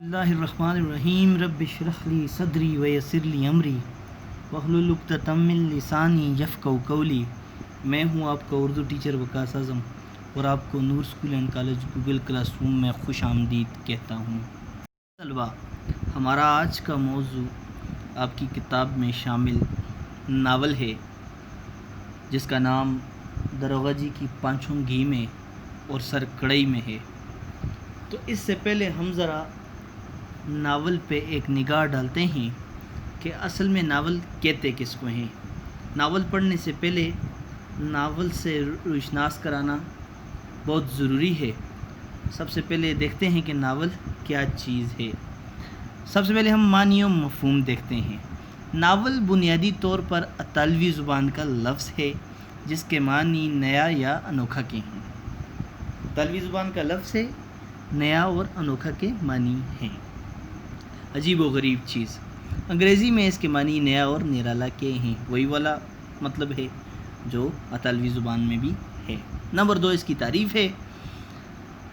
اللہ الرحمن الرحیم رب اشرح لی صدری ویسر لی امری واحلل عقدۃ من لسانی یفقہوا قولی۔ میں ہوں آپ کا اردو ٹیچر وقاص اعظم اور آپ کو Noor school and college Google classroom میں خوش آمدید کہتا ہوں۔ طلباء، ہمارا آج کا موضوع آپ کی کتاب میں شامل ناول ہے جس کا نام داروغہ جی کی پانچوں گھی میں اور سر کڑھئی میں ہے۔ تو اس سے پہلے ہم ذرا ناول پہ ایک نگاہ ڈالتے ہیں کہ اصل میں ناول کہتے کس کو ہیں۔ ناول پڑھنے سے پہلے ناول سے روشناس کرانا بہت ضروری ہے۔ سب سے پہلے دیکھتے ہیں کہ ناول کیا چیز ہے۔ سب سے پہلے ہم معنی و مفہوم دیکھتے ہیں۔ ناول بنیادی طور پر اطالوی زبان کا لفظ ہے جس کے معنی نیا یا انوکھا کے ہیں۔ اطالوی زبان کا لفظ ہے، نیا اور انوکھا کے معنی ہیں۔ عجیب و غریب چیز۔ انگریزی میں اس کے معنی نیا اور نرالا کے ہیں، وہی والا مطلب ہے جو اطالوی زبان میں بھی ہے۔ نمبر 2، اس کی تعریف ہے۔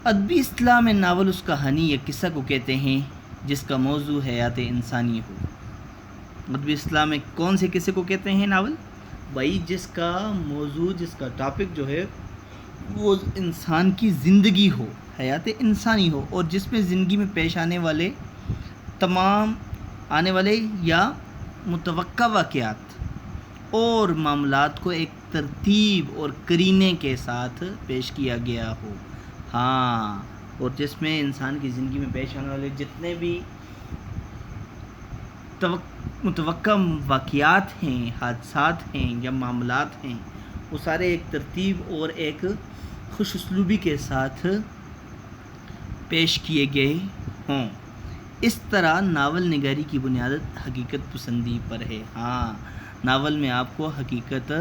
ادبی اصطلاح میں ناول اس کہانی یا قصہ کو کہتے ہیں جس کا موضوع حیات انسانی ہو۔ ادبی اصطلاح میں کون سے قصے کو کہتے ہیں ناول؟ بھائی جس کا موضوع، جس کا ٹاپک جو ہے وہ انسان کی زندگی ہو، حیات انسانی ہو، اور جس میں زندگی میں پیش آنے والے تمام یا متوقع واقعات اور معاملات کو ایک ترتیب اور قرینے کے ساتھ پیش کیا گیا ہو۔ اور جس میں انسان کی زندگی میں پیش آنے والے جتنے بھی متوقع واقعات ہیں، حادثات ہیں یا معاملات ہیں، وہ سارے ایک ترتیب اور ایک خوش اسلوبی کے ساتھ پیش کیے گئے ہوں۔ اس طرح ناول نگاری کی بنیاد حقیقت پسندی پر ہے۔ ناول میں آپ کو حقیقت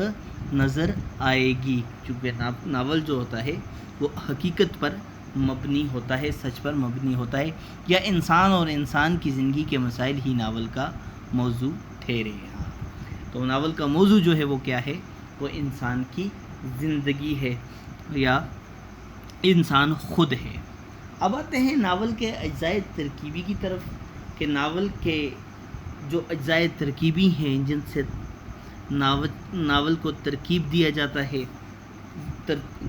نظر آئے گی، چونکہ ناول جو ہوتا ہے وہ حقیقت پر مبنی ہوتا ہے، سچ پر مبنی ہوتا ہے، یا انسان اور انسان کی زندگی کے مسائل ہی ناول کا موضوع ٹھہرے۔ تو ناول کا موضوع جو ہے وہ کیا ہے؟ وہ انسان کی زندگی ہے یا انسان خود ہے۔ اب آتے ہیں ناول کے اجزائے ترکیبی کی طرف، کہ ناول کے جو اجزائے ترکیبی ہیں جن سے ناول کو ترکیب دیا جاتا ہے،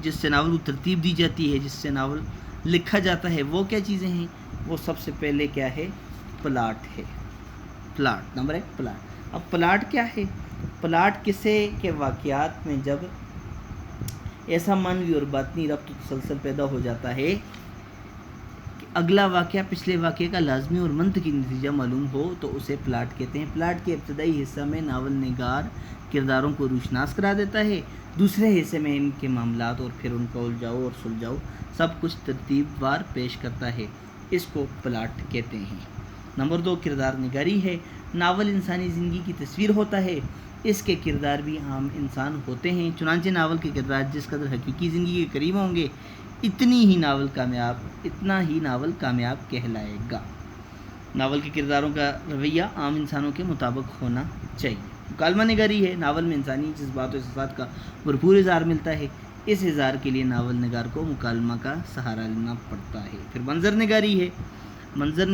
جس سے ناول کو ترتیب دی جاتی ہے، جس سے ناول لکھا جاتا ہے، وہ کیا چیزیں ہیں؟ وہ سب سے پہلے کیا ہے؟ پلاٹ ہے۔ Plot number 1، plot. اب پلاٹ کیا ہے؟ پلاٹ قصے کے واقعات میں جب ایسا معنوی اور باطنی ربط و تسلسل پیدا ہو جاتا ہے کہ اگلا واقعہ پچھلے واقعے کا لازمی اور منطقی نتیجہ معلوم ہو تو اسے پلاٹ کہتے ہیں۔ پلاٹ کے ابتدائی حصہ میں ناول نگار کرداروں کو روشناس کرا دیتا ہے، دوسرے حصے میں ان کے معاملات اور پھر ان کا الجھاؤ اور سلجھاؤ سب کچھ ترتیب وار پیش کرتا ہے، اس کو پلاٹ کہتے ہیں۔ نمبر 2، کردار نگاری ہے۔ ناول انسانی زندگی کی تصویر ہوتا ہے، اس کے کردار بھی عام انسان ہوتے ہیں، چنانچہ ناول کے کردار جس قدر حقیقی زندگی کے قریب ہوں گے اتنا ہی ناول کامیاب کہلائے گا۔ ناول کے کرداروں کا رویہ عام انسانوں کے مطابق ہونا چاہیے۔ مکالمہ نگاری ہے۔ ناول میں انسانی جذبات و احساسات کا بھرپور اظہار ملتا ہے، اس اظہار کے لیے ناول نگار کو مکالمہ کا سہارا لینا پڑتا ہے۔ پھر منظر نگاری ہے۔ منظر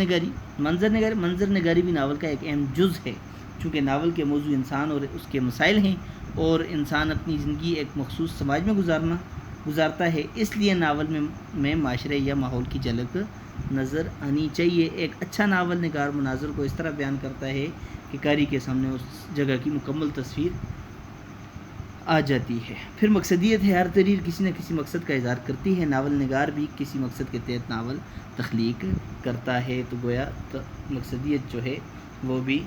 نگاری بھی ناول کا ایک اہم جز ہے، چونکہ ناول کے موضوع انسان اور اس کے مسائل ہیں اور انسان اپنی زندگی ایک مخصوص سماج میں گزارتا ہے، اس لیے ناول میں معاشرے یا ماحول کی جھلک نظر آنی چاہیے۔ ایک اچھا ناول نگار مناظر کو اس طرح بیان کرتا ہے کہ قاری کے سامنے اس جگہ کی مکمل تصویر آ جاتی ہے۔ پھر مقصدیت ہے۔ ہر تحریر کسی نہ کسی مقصد کا اظہار کرتی ہے، ناول نگار بھی کسی مقصد کے تحت ناول تخلیق کرتا ہے، تو گویا مقصدیت جو ہے وہ بھی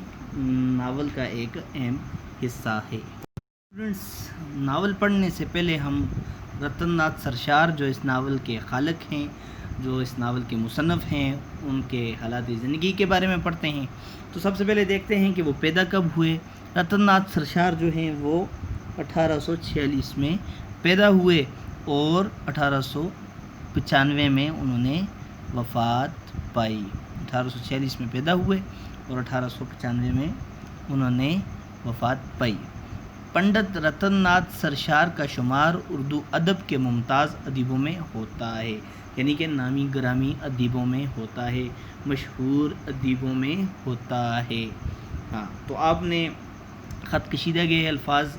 ناول کا ایک اہم حصہ ہے۔ ناول پڑھنے سے پہلے ہم رتن ناتھ سرشار جو اس ناول کے خالق ہیں، جو اس ناول کے مصنف ہیں، ان کے حالات زندگی کے بارے میں پڑھتے ہیں۔ تو سب سے پہلے دیکھتے ہیں کہ وہ پیدا کب ہوئے۔ رتن ناتھ سرشار جو ہیں وہ 1846 میں پیدا ہوئے اور 1895 میں انہوں نے وفات پائی۔ 1846 میں پیدا ہوئے اور 1895 میں انہوں نے وفات پائی۔ پنڈت رتن ناتھ سرشار کا شمار اردو ادب کے ممتاز ادیبوں میں ہوتا ہے، یعنی کہ نامی گرامی ادیبوں میں ہوتا ہے، مشہور ادیبوں میں ہوتا ہے۔ ہاں، تو آپ نے خط کشیدہ گئے الفاظ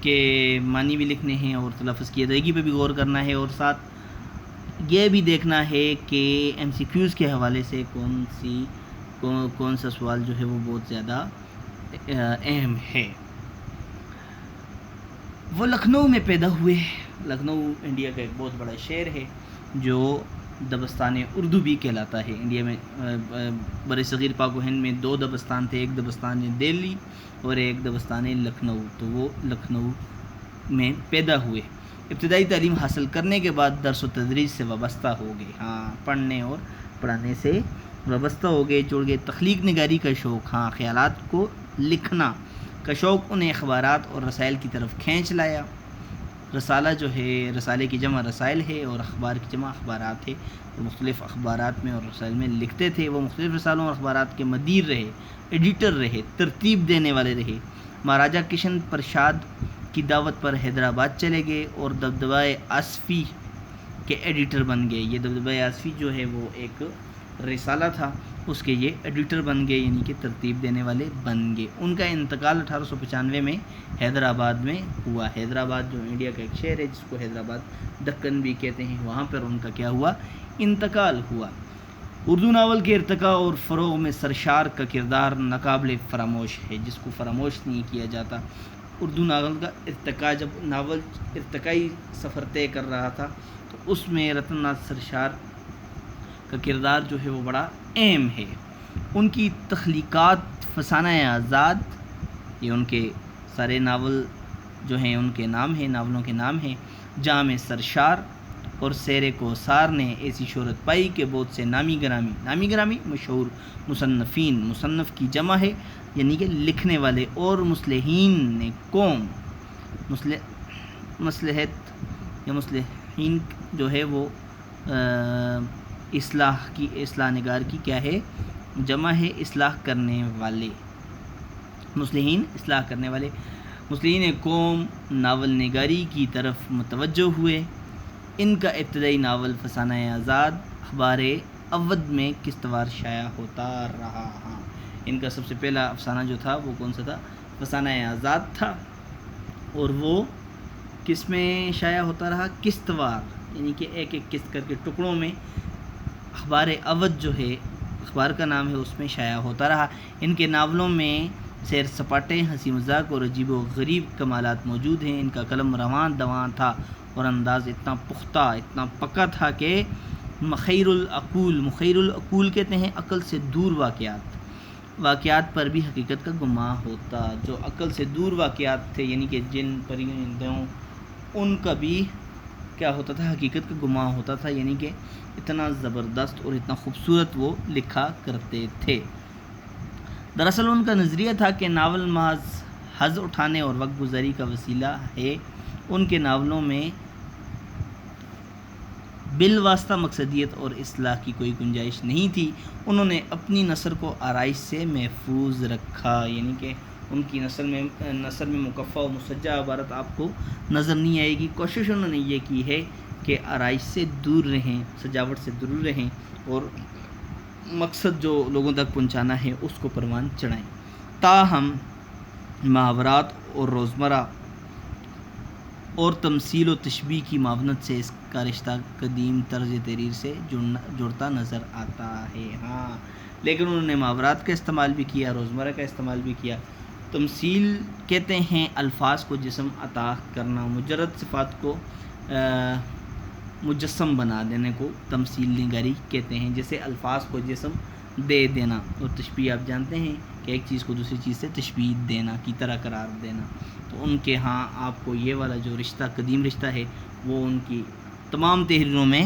کے معنی بھی لکھنے ہیں اور تلفظ کی ادائیگی پہ بھی غور کرنا ہے، اور ساتھ یہ بھی دیکھنا ہے کہ ایم سی کیوز کے حوالے سے کون سا سوال جو ہے وہ بہت زیادہ اہم ہے۔ وہ لکھنؤ میں پیدا ہوئے۔ لکھنؤ انڈیا کا ایک بہت بڑا شہر ہے جو دبستان اردو بھی کہلاتا ہے۔ انڈیا میں بر صغیر پاک و ہند میں 2 دبستان تھے، ایک دبستان دہلی اور ایک دبستان لکھنؤ، تو وہ لکھنؤ میں پیدا ہوئے۔ ابتدائی تعلیم حاصل کرنے کے بعد درس و تدریس سے وابستہ ہو گئے، پڑھنے اور پڑھانے سے وابستہ ہو گئے، جڑ گئے۔ تخلیق نگاری کا شوق، خیالات کو لکھنا کا شوق انہیں اخبارات اور رسائل کی طرف کھینچ لایا۔ رسالہ جو ہے، رسالے کی جمع رسائل ہے اور اخبار کی جمع اخبارات ہے۔ وہ مختلف اخبارات میں اور رسائل میں لکھتے تھے۔ وہ مختلف رسالوں اور اخبارات کے مدیر رہے، ایڈیٹر رہے، ترتیب دینے والے رہے۔ مہاراجہ کشن پرساد کی دعوت پر حیدرآباد چلے گئے اور دبدبہ آصفی کے ایڈیٹر بن گئے۔ یہ دبدبہ آصفی جو ہے وہ ایک رسالہ تھا، اس کے یہ ایڈیٹر بن گئے، یعنی کہ ترتیب دینے والے بن گئے۔ ان کا انتقال 1895 میں حیدرآباد میں ہوا۔ حیدرآباد جو انڈیا کا ایک شہر ہے جس کو حیدرآباد دکن بھی کہتے ہیں، وہاں پر ان کا کیا ہوا؟ انتقال ہوا۔ اردو ناول کے ارتقاء اور فروغ میں سرشار کا کردار ناقابل فراموش ہے، جس کو فراموش نہیں کیا جاتا۔ اردو ناول کا ارتقاء، جب ناول ارتقائی سفر طے کر رہا تھا تو اس میں رتن ناتھ سرشار کا کردار جو ہے وہ بڑا اہم ہے۔ ان کی تخلیقات فسانہ آزاد، یہ ان کے سارے ناول جو ہیں ان کے نام ہیں، ناولوں کے نام ہیں، جام سرشار اور سیر کوثر نے ایسی شہرت پائی کہ بہت سے نامی گرامی مشہور مصنفین، مصنف کی جمع ہے یعنی کہ لکھنے والے، اور مصلحین نے قوم، مصلحت یا مصلحین جو ہے وہ اصلاح نگار کی کیا ہے؟ جمع ہے، اصلاح کرنے والے، مصلحین اصلاح کرنے والے۔ مصلحین قوم ناول نگاری کی طرف متوجہ ہوئے۔ ان کا ابتدائی ناول فسانہ آزاد اخبار اودھ میں قسطوار شائع ہوتا رہا۔ ان کا سب سے پہلا افسانہ جو تھا وہ کون سا تھا؟ فسانہ آزاد تھا، اور وہ کس میں شائع ہوتا رہا؟ قسطوار، یعنی کہ ایک ایک قسط کر کے ٹکڑوں میں اخبار اودھ جو ہے، اخبار کا نام ہے، اس میں شائع ہوتا رہا۔ ان کے ناولوں میں سیر سپاٹے، ہنسی مذاق اور عجیب و غریب کمالات موجود ہیں۔ ان کا قلم رواں دواں تھا اور انداز اتنا پختہ، اتنا پکا تھا کہ مخیر العقول کہتے ہیں عقل سے دور واقعات پر بھی حقیقت کا گمان ہوتا۔ جو عقل سے دور واقعات تھے، یعنی کہ جن پرندوں، ان کا بھی کیا ہوتا تھا؟ حقیقت کا گمان ہوتا تھا، یعنی کہ اتنا زبردست اور اتنا خوبصورت وہ لکھا کرتے تھے۔ دراصل ان کا نظریہ تھا کہ ناول محض حظ اٹھانے اور وقت گزاری کا وسیلہ ہے۔ ان کے ناولوں میں بالواسطہ مقصدیت اور اصلاح کی کوئی گنجائش نہیں تھی۔ انہوں نے اپنی نثر کو آرائش سے محفوظ رکھا، یعنی کہ ان کی نثر میں مکفّہ و مسجع عبارت آپ کو نظر نہیں آئے گی۔ کوشش انہوں نے یہ کی ہے کہ آرائش سے دور رہیں، سجاوٹ سے دور رہیں، اور مقصد جو لوگوں تک پہنچانا ہے اس کو پروان چڑھائیں۔ تاہم محاورات اور روزمرہ اور تمثیل و تشبیہ کی معاونت سے اس کا رشتہ قدیم طرز تحریر سے جڑتا نظر آتا ہے۔ لیکن انہوں نے محاورات کا استعمال بھی کیا، روزمرہ کا استعمال بھی کیا۔ تمثیل کہتے ہیں الفاظ کو جسم عطا کرنا، مجرد صفات کو مجسم بنا دینے کو تمثیل نگاری کہتے ہیں، جیسے الفاظ کو جسم دے دینا، اور تشبیہ آپ جانتے ہیں کہ ایک چیز کو دوسری چیز سے تشبیہ دینا کی طرح قرار دینا۔ تو ان کے ہاں آپ کو یہ والا جو رشتہ، قدیم رشتہ ہے، وہ ان کی تمام تحریروں میں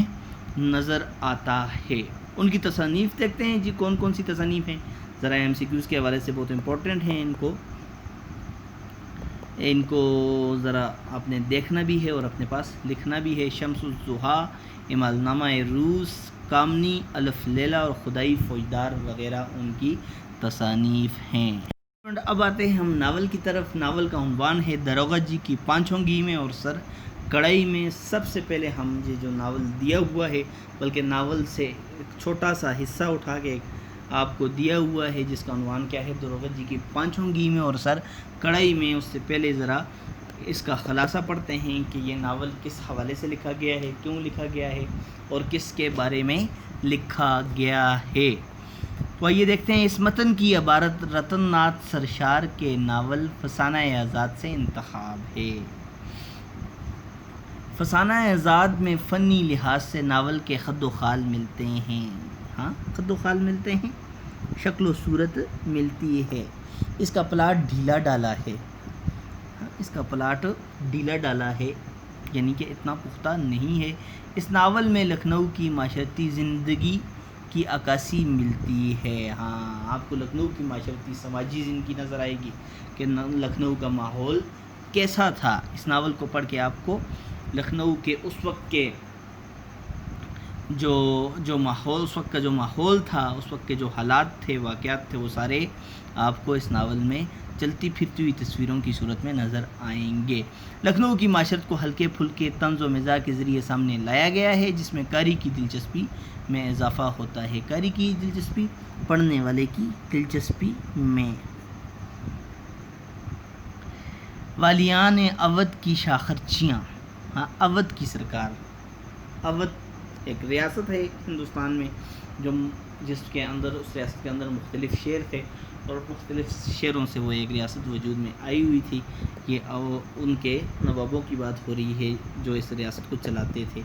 نظر آتا ہے۔ ان کی تصانیف دیکھتے ہیں جی، کون کون سی تصانیف ہیں، ذرا ایم سی کیوز کے حوالے سے بہت امپورٹنٹ ہیں، ان کو ذرا آپ نے دیکھنا بھی ہے اور اپنے پاس لکھنا بھی ہے۔ شمس الضحیٰ، امال نامہ روس، کامنی، الف لیلہ اور خدائی فوجدار وغیرہ ان کی تصانیف ہیں۔ اب آتے ہیں ہم ناول کی طرف۔ ناول کا عنوان ہے داروغہ جی کی پانچوں گیمیں اور سر کڑھائی میں۔ سب سے پہلے ہم یہ جو ناول دیا ہوا ہے، بلکہ ناول سے ایک چھوٹا سا حصہ اٹھا کے آپ کو دیا ہوا ہے، جس کا عنوان کیا ہے، داروغہ جی کی پانچوں گیمیں اور سر کڑھائی میں۔ اس سے پہلے ذرا اس کا خلاصہ پڑھتے ہیں کہ یہ ناول کس حوالے سے لکھا گیا ہے، کیوں لکھا گیا ہے اور کس کے بارے میں لکھا گیا ہے۔ تو یہ دیکھتے ہیں، اس متن کی عبارت رتن ناتھ سرشار کے ناول فسانہ آزاد سے انتخاب ہے۔ فسانہ آزاد میں فنی لحاظ سے ناول کے خد و خال ملتے ہیں۔ ہاں، خد و خال ملتے ہیں، شکل و صورت ملتی ہے۔ اس کا پلاٹ ڈھیلا ڈالا ہے، اس کا پلاٹ ڈھیلا ڈالا ہے، یعنی کہ اتنا پختہ نہیں ہے۔ اس ناول میں لکھنؤ کی معاشرتی زندگی کی عکاسی ملتی ہے۔ ہاں، آپ کو لکھنؤ کی معاشرتی سماجی زندگی نظر آئے گی کہ لکھنؤ کا ماحول کیسا تھا۔ اس ناول کو پڑھ کے آپ کو لکھنؤ کے اس وقت کے جو ماحول، اس وقت کا جو ماحول تھا، اس وقت کے جو حالات تھے، واقعات تھے، وہ سارے آپ کو اس ناول میں چلتی پھرتی ہوئی تصویروں کی صورت میں نظر آئیں گے۔ لکھنؤ کی معاشرت کو ہلکے پھلکے طنز و مزاح کے ذریعے سامنے لایا گیا ہے، جس میں قاری کی دلچسپی میں اضافہ ہوتا ہے۔ قاری کی دلچسپی، پڑھنے والے کی دلچسپی میں۔ والیان اودھ کی شاخرچیاں۔ ہاں، اودھ کی سرکار۔ اودھ ایک ریاست ہے ہندوستان میں، جس کے اندر، اس ریاست کے اندر مختلف شہر تھے، اور مختلف شہروں سے وہ ایک ریاست وجود میں آئی ہوئی تھی۔ یہ ان کے نوابوں کی بات ہو رہی ہے جو اس ریاست کو چلاتے تھے،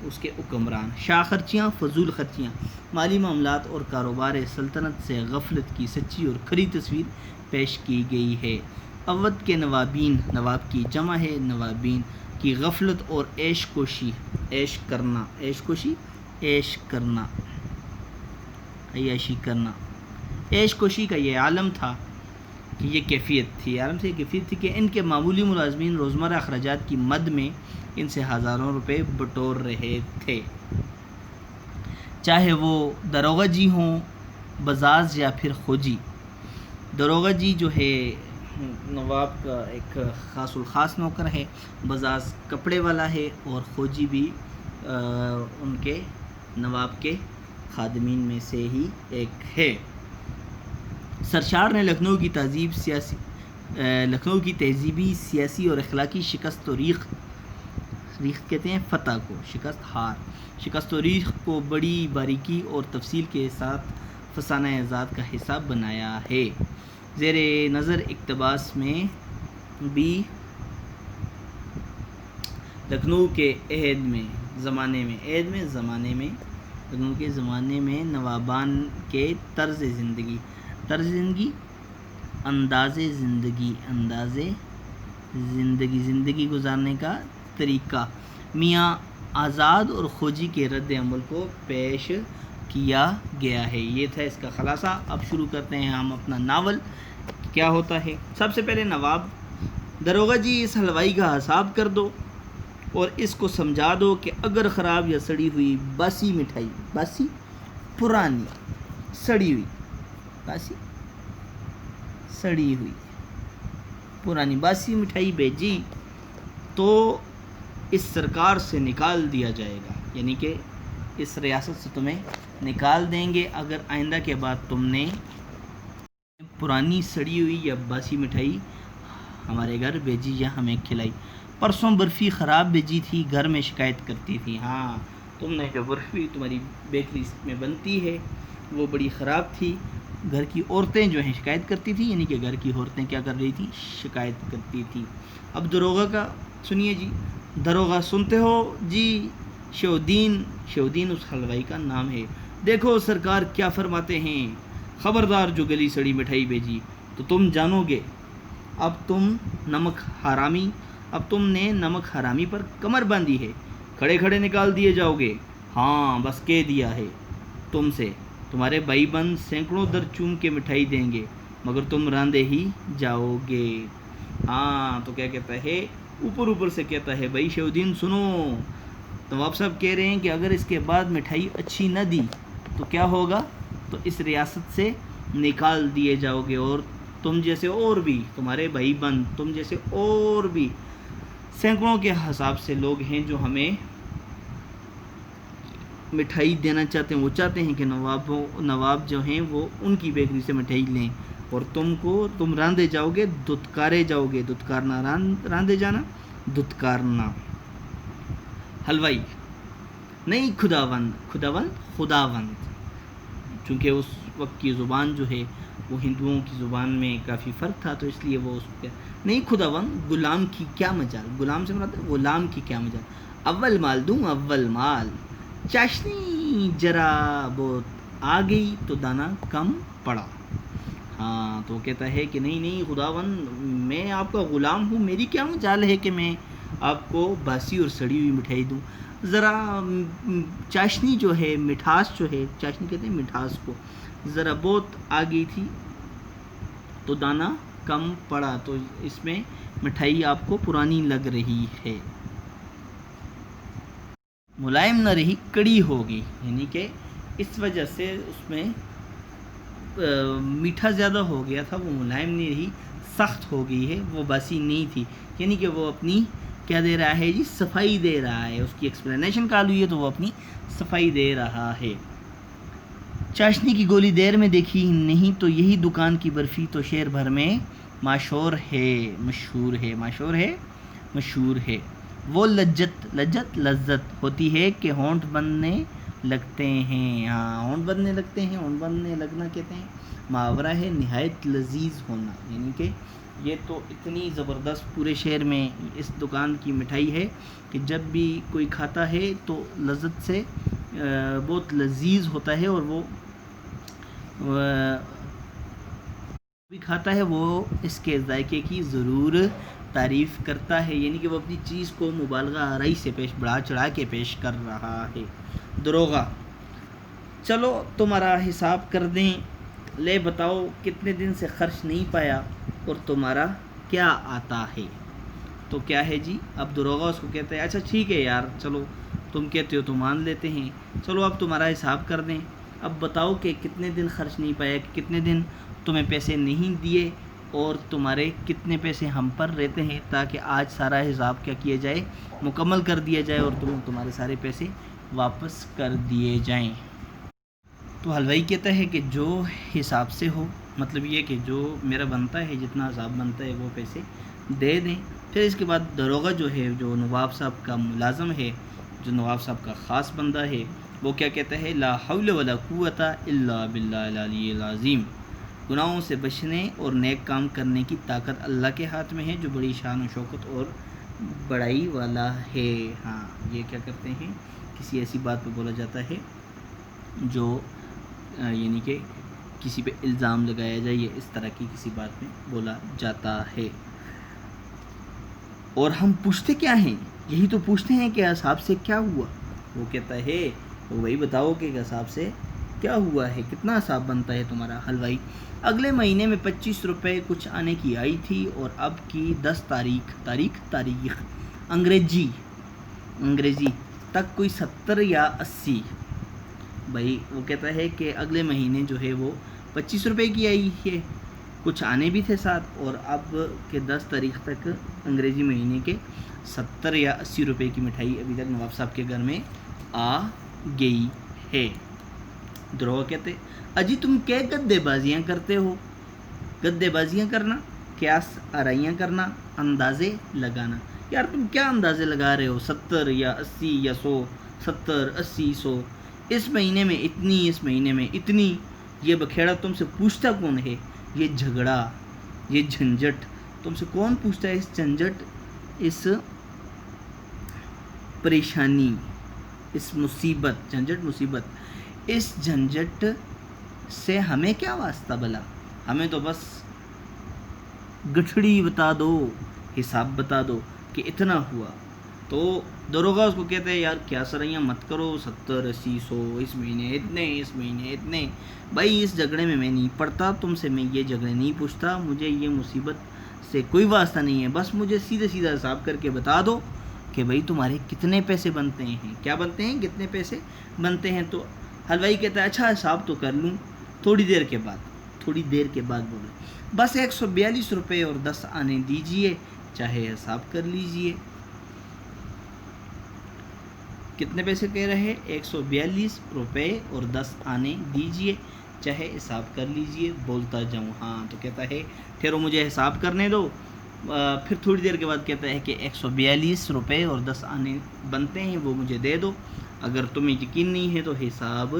اس کے حکمران۔ شاخرچیاں، فضول خرچیاں، مالی معاملات اور کاروبار سلطنت سے غفلت کی سچی اور کھری تصویر پیش کی گئی ہے۔ اودھ کے نوابین، نواب کی جمع ہے نوابین، کی غفلت اور عیش کوشی، عیش کرنا، عیش کوشی، عیش کرنا، عیاشی کرنا، عیش کوشی کا یہ عالم تھا کہ یہ کیفیت تھی، عالم سے یہ کیفیت تھی کہ ان کے معمولی ملازمین روزمرہ اخراجات کی مد میں ان سے ہزاروں روپے بٹور رہے تھے، چاہے وہ داروغہ جی ہوں، بزاز یا پھر خوجی۔ داروغہ جی جو ہے نواب کا ایک خاص الخاص نوکر ہے، بزاز کپڑے والا ہے، اور خوجی بھی ان کے نواب کے خادمین میں سے ہی ایک ہے۔ سرشار نے لکھنؤ کی تہذیبی، سیاسی اور اخلاقی شکست و ریخت کہتے ہیں فتح کو، شکست و ریخت کو بڑی باریکی اور تفصیل کے ساتھ فسانہ آزاد کا حصہ بنایا ہے۔ زیر نظر اقتباس میں بھی لکھنؤ کے زمانے میں لکھنؤ کے زمانے میں نوابان کے طرز زندگی، زندگی گزارنے کا طریقہ، میاں آزاد اور خوجی کے رد عمل کو پیش کیا گیا ہے۔ یہ تھا اس کا خلاصہ۔ اب شروع کرتے ہیں ہم اپنا ناول کیا ہوتا ہے۔ سب سے پہلے نواب: داروغہ جی، اس حلوائی کا حساب کر دو اور اس کو سمجھا دو کہ اگر خراب یا سڑی ہوئی باسی مٹھائی، باسی پرانی، سڑی ہوئی، باسی سڑی ہوئی پرانی باسی مٹھائی بھیجی تو اس سرکار سے نکال دیا جائے گا، یعنی کہ اس ریاست سے تمہیں نکال دیں گے اگر آئندہ کے بعد تم نے پرانی سڑی ہوئی یا باسی مٹھائی ہمارے گھر بھیجی یا ہمیں کھلائی۔ پرسوں برفی خراب بھیجی تھی، گھر میں شکایت کرتی تھی۔ ہاں، تم نے جو برفی تمہاری بیکری میں بنتی ہے وہ بڑی خراب تھی، گھر کی عورتیں جو ہیں شکایت کرتی تھی، یعنی کہ گھر کی عورتیں کیا کر رہی تھی، شکایت کرتی تھی۔ اب داروغہ کا سنیے جی۔ داروغہ: سنتے ہو جی، شیودین اس حلوائی کا نام ہے۔ دیکھو سرکار کیا فرماتے ہیں، خبردار جو گلی سڑی مٹھائی بھیجی تو تم جانو گے، اب تم نے نمک حرامی پر کمر باندھی ہے، کھڑے کھڑے نکال دیے جاؤ گے۔ ہاں، بس کہہ دیا ہے تم سے، تمہارے بھائی بند سینکڑوں در چوم کے مٹھائی دیں گے مگر تم راندے ہی جاؤ گے۔ ہاں، تو کیا کہتا ہے، اوپر سے کہتا ہے، بھائی شیودین سنو، نواب صاحب کہہ رہے ہیں کہ اگر اس کے بعد مٹھائی اچھی نہ دی تو کیا ہوگا، تو اس ریاست سے نکال دیے جاؤ گے اور تم جیسے اور بھی تمہارے بھائی بند، تم جیسے اور بھی سینکڑوں کے حساب سے لوگ ہیں جو ہمیں مٹھائی دینا چاہتے ہیں. وہ چاہتے ہیں کہ نواب جو ہیں وہ ان کی بیکری سے مٹھائی لیں، اور تم راندے جاؤ گے، دتکارے جاؤ گے. دتکارنا راندے جانا، دتکارنا. حلوائی نہیں خداوند، چونکہ اس وقت کی زبان جو ہے وہ ہندوؤں کی زبان میں کافی فرق تھا، تو اس لیے وہ اس پہ نہیں خداوند. غلام کی کیا مجال، غلام سے مراد غلام کی کیا مجال. اول مال دوں اول مال، چاشنی ذرا بہت آ گئی تو دانا کم پڑا. ہاں تو وہ کہتا ہے کہ نہیں خداوند، میں آپ کا غلام ہوں، میری کیا مجال ہے کہ میں آپ کو باسی اور سڑی ہوئی مٹھائی دوں. ذرا چاشنی جو ہے، مٹھاس جو ہے، چاشنی کہتے ہیں مٹھاس کو، ذرا بہت آ گئی تھی تو دانا کم پڑا. تو اس میں مٹھائی آپ کو پرانی لگ رہی ہے. ملائم نہ رہی کڑی ہوگی، یعنی کہ اس وجہ سے اس میں میٹھا زیادہ ہو گیا تھا، وہ ملائم نہیں رہی، سخت ہو گئی ہے، وہ باسی نہیں تھی. یعنی کہ وہ اپنی کیا دے رہا ہے جی، صفائی دے رہا ہے. اس کی ایکسپلینیشن کال ہوئی ہے تو وہ اپنی صفائی دے رہا ہے. چاشنی کی گولی دیر میں دیکھی نہیں تو یہی دکان کی برفی تو شہر بھر میں مشہور ہے. وہ لذت ہوتی ہے کہ ہونٹ بننے لگتے ہیں. ہاں ہونٹ بننے لگنا کہتے ہیں محاورہ ہے نہایت لذیذ ہونا. یعنی کہ یہ تو اتنی زبردست پورے شہر میں اس دکان کی مٹھائی ہے کہ جب بھی کوئی کھاتا ہے تو لذت سے بہت لذیذ ہوتا ہے، اور وہ بھی کھاتا ہے وہ اس کے ذائقے کی ضرور تعریف کرتا ہے. یعنی کہ وہ اپنی چیز کو مبالغہ آرائی سے بڑھا چڑھا کے پیش کر رہا ہے. دروغہ، چلو تمہارا حساب کر دیں، لے بتاؤ کتنے دن سے خرچ نہیں پایا اور تمہارا کیا آتا ہے. تو کیا ہے جی، اب دروغہ اس کو کہتا ہے اچھا ٹھیک ہے یار، چلو تم کہتے ہو تو مان لیتے ہیں، چلو اب تمہارا حساب کر دیں. اب بتاؤ کہ کتنے دن خرچ نہیں پایا، کہ کتنے دن تمہیں پیسے نہیں دیے، اور تمہارے کتنے پیسے ہم پر رہتے ہیں، تاکہ آج سارا حساب کیا کیا جائے، مکمل کر دیا جائے، اور تمہارے سارے پیسے واپس کر دیے جائیں. تو حلوائی کہتا ہے کہ جو حساب سے ہو، مطلب یہ کہ جو میرا بنتا ہے، جتنا حساب بنتا ہے وہ پیسے دے دیں. پھر اس کے بعد دروغہ جو ہے، جو نواب صاحب کا ملازم ہے، جو نواب صاحب کا خاص بندہ ہے، وہ کیا کہتا ہے، لا حول ولا قوت الا باللہ العلی العظیم. گناہوں سے بچنے اور نیک کام کرنے کی طاقت اللہ کے ہاتھ میں ہے، جو بڑی شان و شوکت اور بڑائی والا ہے. ہاں یہ کیا کرتے ہیں، کسی ایسی بات پہ بولا جاتا ہے جو یعنی کہ کسی پہ الزام لگایا جائے، یا اس طرح کی کسی بات میں بولا جاتا ہے. اور ہم پوچھتے کیا ہیں، یہی تو پوچھتے ہیں کہ اصحاب سے کیا ہوا. وہ کہتا ہے وہی بتاؤ کہ اصحاب سے کیا ہوا ہے، کتنا حساب بنتا ہے تمہارا. حلوائی، اگلے مہینے میں 25 روپے کچھ آنے کی آئی تھی، اور اب کی 10 تاریخ انگریزی تک کوئی 70 یا 80. بھائی وہ کہتا ہے کہ اگلے مہینے جو ہے وہ 25 روپے کی آئی ہے، کچھ آنے بھی تھے ساتھ، اور اب کے 10 تاریخ تک انگریزی مہینے کے 70 یا 80 روپے کی مٹھائی ابھی تک نواب صاحب کے گھر میں آ گئی ہے. دروغہ کہتے اجی تم کیا گدے بازیاں کرتے ہو. گدے بازیاں کرنا، قیاس آرائیاں کرنا، اندازے لگانا. یار تم کیا اندازے لگا رہے ہو، 70 یا 80 یا 100، 70 80 100، اس مہینے میں اتنی، اس مہینے میں اتنی. یہ بکھیڑا تم سے پوچھتا کون ہے، یہ جھگڑا، یہ جھنجٹ تم سے کون پوچھتا ہے، اس جھنجٹ، اس پریشانی، اس مصیبت، جھنجٹ مصیبت، اس جھنجٹ سے ہمیں کیا واسطہ بلا. ہمیں تو بس گٹھڑی بتا دو، حساب بتا دو کہ اتنا ہوا. تو دروغہ اس کو کہتے ہیں یار کیا سرائیاں مت کرو، 70 80 100، اس مہینے اتنے، اس مہینے اتنے. بھائی اس جھگڑے میں نہیں پڑتا، تم سے میں یہ جھگڑے نہیں پوچھتا، مجھے یہ مصیبت سے کوئی واسطہ نہیں ہے. بس مجھے سیدھا حساب کر کے بتا دو کہ بھائی تمہارے کتنے پیسے بنتے ہیں، کیا بنتے ہیں، کتنے پیسے بنتے ہیں. تو حلوائی کہتا ہے اچھا حساب تو کر لوں تھوڑی دیر کے بعد. تھوڑی دیر کے بعد بولے بس 142 روپے اور 10 آنے دیجئے چاہے حساب کر لیجئے. کتنے پیسے کہہ رہے؟ 142 روپے اور 10 آنے دیجئے چاہے حساب کر لیجئے. بولتا جاؤں ہاں. تو کہتا ہے ٹھہرو مجھے حساب کرنے دو. پھر تھوڑی دیر کے بعد کہتا ہے کہ 142 روپے اور 10 آنے بنتے ہیں وہ مجھے دے دو. اگر تمہیں یقین نہیں ہے تو حساب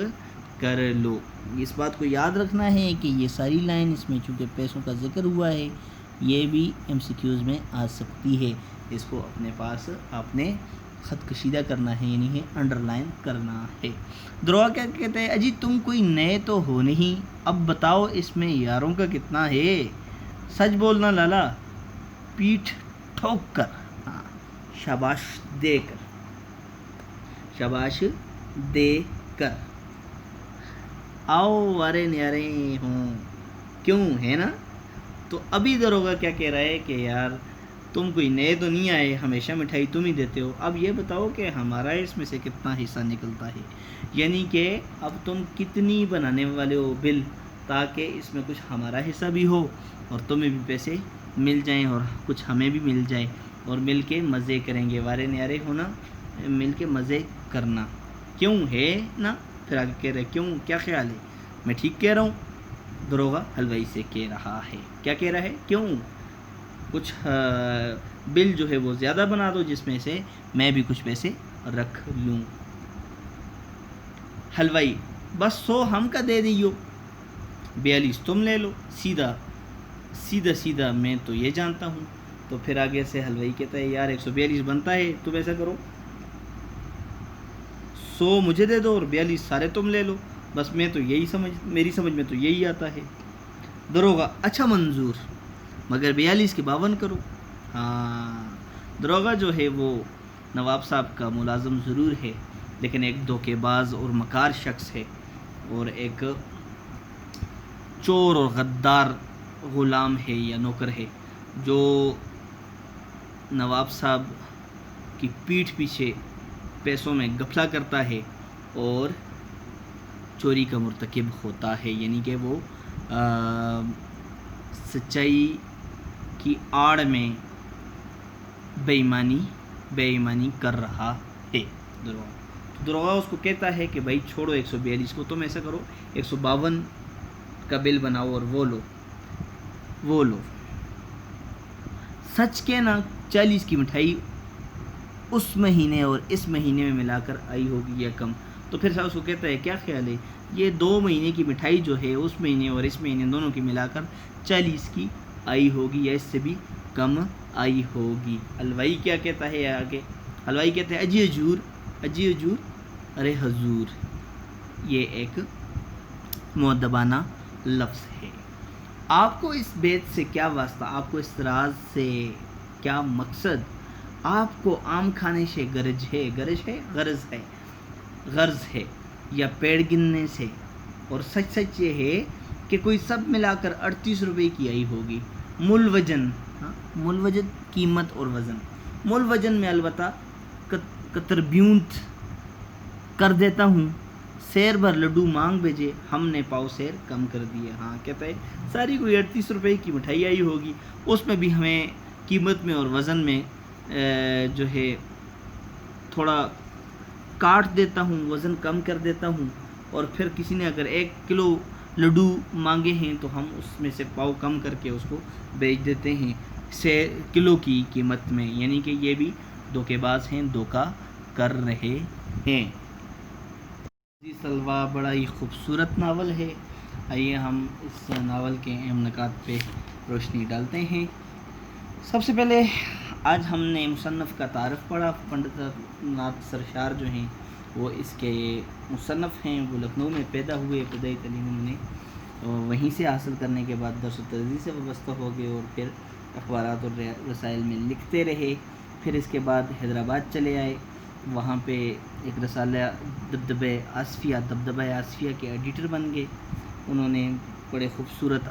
کر لو. اس بات کو یاد رکھنا ہے کہ یہ ساری لائن اس میں چونکہ پیسوں کا ذکر ہوا ہے یہ بھی MCQs میں آ سکتی ہے. اس کو اپنے پاس آپ نے خط کشیدہ کرنا ہے یعنی ہے انڈر لائن کرنا ہے. دروغ کیا کہتے ہیں؟ اجی تم کوئی نئے تو ہو نہیں, اب بتاؤ اس میں یاروں کا کتنا ہے. سچ بولنا لالا, پیٹھ ٹھوک کر, ہاں شاباش دے کر, شاباش دے کر. آؤ وارے نیارے ہوں کیوں ہے نا. تو ابھی دروگا کیا کہہ رہا ہے کہ یار تم کوئی نئے تو نہیں آئے, ہمیشہ مٹھائی تم ہی دیتے ہو, اب یہ بتاؤ کہ ہمارا اس میں سے کتنا حصہ نکلتا ہے. یعنی کہ اب تم کتنی بنانے والے ہو بل تاکہ اس میں کچھ ہمارا حصہ بھی ہو اور تمہیں بھی پیسے مل جائیں اور کچھ ہمیں بھی مل جائے اور مل کے مزے کریں گے. وارے نیارے ہونا, مل کے مزے کرنا. کیوں ہے نا. پھر آگے کہہ رہے کیوں, کیا خیال ہے, میں ٹھیک کہہ رہا ہوں. دروغا حلوائی سے کہہ رہا ہے, کیا کہہ رہا ہے, کیوں کچھ بل جو ہے وہ زیادہ بنا دو جس میں سے میں بھی کچھ پیسے رکھ لوں. حلوائی بس 100 ہم کا دے دیو, 42 تم لے لو. سیدھا میں تو یہ جانتا ہوں. تو پھر آگے سے حلوائی کہتا ہے یار 142 بنتا ہے, تم ایسا کرو 100 مجھے دے دو اور 42 سارے تم لے لو. بس میں تو یہی میری سمجھ میں تو یہی آتا ہے. دروغا اچھا منظور, مگر 42 کے 52 کرو. ہاں دروغا جو ہے وہ نواب صاحب کا ملازم ضرور ہے لیکن ایک دھوکے باز اور مکار شخص ہے اور ایک چور اور غدار غلام ہے یا نوکر ہے جو نواب صاحب کی پیٹھ پیچھے پیسوں میں غفلہ کرتا ہے اور چوری کا مرتکب ہوتا ہے. یعنی کہ وہ سچائی کی آڑ میں بے ایمانی کر رہا ہے. دروغا اس کو کہتا ہے کہ بھائی چھوڑو 142 کو, تم ایسا کرو 152 کا بل بناؤ اور وہ لو. سچ کہنا 40 کی مٹھائی اس مہینے اور اس مہینے میں ملا کر آئی ہوگی یا کم. تو پھر اس کو کہتا ہے کیا خیال ہے, یہ 2 مہینے کی مٹھائی جو ہے اس مہینے اور اس مہینے دونوں کی ملا کر 40 کی آئی ہوگی یا اس سے بھی کم آئی ہوگی. حلوائی کیا کہتا ہے آگے, حلوائی کہتا ہے اجی حجور ارے حضور. یہ ایک مؤدبانہ لفظ ہے. آپ کو اس بیت سے کیا واسطہ, آپ کو اس راز سے کیا مقصد, آپ کو عام کھانے سے غرض ہے یا پیڑ گننے سے. اور سچ یہ ہے کہ کوئی سب ملا کر 38 روپے کی آئی ہوگی. ملوجن قیمت اور وزن. ملوجن میں البتہ کتربیونت کر دیتا ہوں, سیر بھر لڈو مانگ بھیجے, ہم نے پاؤ سیر کم کر دیا. ہاں کہتا ہے ساری کوئی 38 روپے کی مٹھائی آئی ہوگی, اس میں بھی ہمیں قیمت میں اور وزن میں جو ہے تھوڑا کاٹ دیتا ہوں, وزن کم کر دیتا ہوں. اور پھر کسی نے اگر 1 کلو لڈو مانگے ہیں تو ہم اس میں سے پاؤ کم کر کے اس کو بیچ دیتے ہیں کلو کی قیمت میں. یعنی کہ یہ بھی دھوکے باز ہیں, دھوکہ کر رہے ہیں. سلوا بڑا ہی خوبصورت ناول ہے. آئیے ہم اس ناول کے اہم نکات پہ روشنی ڈالتے ہیں. سب سے پہلے آج ہم نے مصنف کا تعارف پڑھا. پنڈت ناتھ سرشار جو ہیں وہ اس کے مصنف ہیں. وہ لکھنؤ میں پیدا ہوئے, ابتدائی تعلیم انہوں نے وہیں سے حاصل کرنے کے بعد درس و تدریس سے وابستہ ہو گئے اور پھر اخبارات اور رسائل میں لکھتے رہے. پھر اس کے بعد حیدرآباد چلے آئے, وہاں پہ ایک رسالہ دبدبہ آصفیہ کے ایڈیٹر بن گئے. انہوں نے بڑے خوبصورت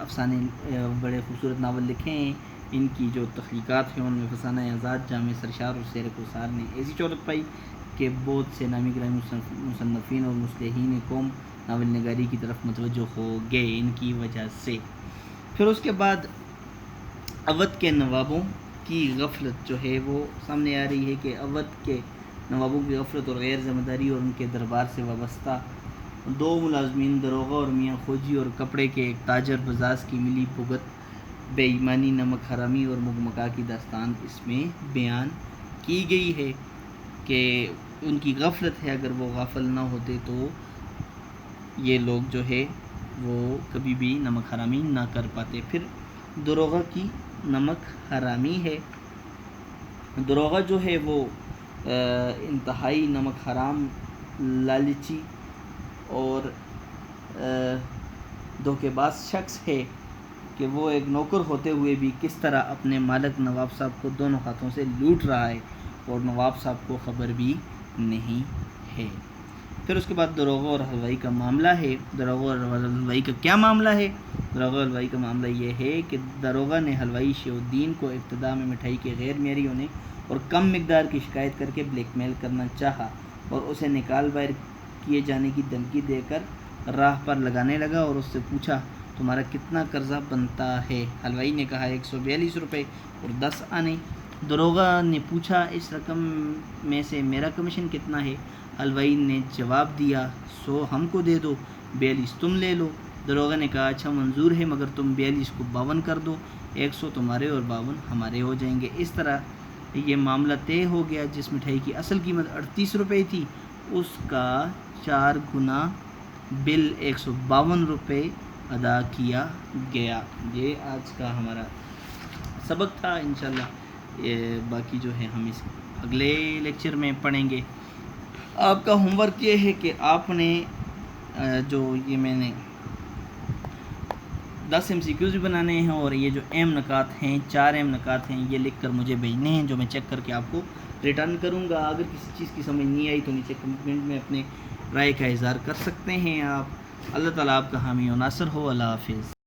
ناول لکھے ہیں. ان کی جو تخلیقات ہیں ان میں فسانہ آزاد, جامع سرشار اور سیر کوثار نے ایسی شہرت پائی کہ بہت سے نامی گرامی مصنفین اور مصلحین قوم ناول نگاری کی طرف متوجہ ہو گئے ان کی وجہ سے۔ پھر اس کے بعد اودھ کے نوابوں کی غفلت جو ہے وہ سامنے آ رہی ہے کہ اودھ کے نوابوں کی غفلت اور غیر ذمہ داری اور ان کے دربار سے وابستہ 2 ملازمین داروغہ اور میاں کھوجی اور کپڑے کے ایک تاجر بزاز کی ملی بھگت، بے ایمانی، نمک حرامی اور مغمکا کی داستان اس میں بیان کی گئی ہے کہ ان کی غفلت ہے، اگر وہ غافل نہ ہوتے تو یہ لوگ جو ہے وہ کبھی بھی نمک حرامی نہ کر پاتے۔ پھر داروغہ کی نمک حرامی ہے۔ داروغہ جو ہے وہ انتہائی نمک حرام، لالچی اور دھوکے باز شخص ہے کہ وہ ایک نوکر ہوتے ہوئے بھی کس طرح اپنے مالک نواب صاحب کو دونوں ہاتھوں سے لوٹ رہا ہے اور نواب صاحب کو خبر بھی نہیں ہے۔ پھر اس کے بعد داروغہ اور حلوائی کا معاملہ ہے۔ داروغہ اور حلوائی کا کیا معاملہ ہے؟ داروغہ اور حلوائی کا معاملہ یہ ہے کہ داروغہ نے حلوائی شیخ الدین کو ابتدا میں مٹھائی کے غیر معیاری ہونے اور کم مقدار کی شکایت کر کے بلیک میل کرنا چاہا اور اسے نکال باہر کیے جانے کی دھمکی دے کر راہ پر لگانے لگا اور اس سے پوچھا تمہارا کتنا قرضہ بنتا ہے؟ حلوائی نے کہا 142 روپے اور 10 آنے۔ داروغہ نے پوچھا اس رقم میں سے میرا کمیشن کتنا ہے؟ حلوائی نے جواب دیا 100 ہم کو دے دو، 42 تم لے لو۔ داروغہ نے کہا اچھا منظور ہے، مگر تم 42 کو 52 کر دو، 100 تمہارے اور 52 ہمارے ہو جائیں گے۔ اس طرح یہ معاملہ طے ہو گیا۔ جس مٹھائی کی اصل قیمت 38 روپے تھی اس کا 4 گنا بل 152 روپے ادا کیا گیا۔ یہ آج کا ہمارا سبق تھا، انشاءاللہ باقی جو ہے ہم اس اگلے لیکچر میں پڑھیں گے۔ آپ کا ہوم ورک یہ ہے کہ آپ نے جو یہ میں نے 10 MCQs بھی بنانے ہیں اور یہ جو اہم نکات ہیں 4 اہم نکات ہیں یہ لکھ کر مجھے بھیجنے ہیں، جو میں چیک کر کے آپ کو ریٹرن کروں گا۔ اگر کسی چیز کی سمجھ نہیں آئی تو نیچے کمنٹ میں اپنے رائے کا اظہار کر سکتے ہیں آپ۔ اللہ تعالیٰ آپ کا حامی و ناصر ہو۔ اللہ حافظ۔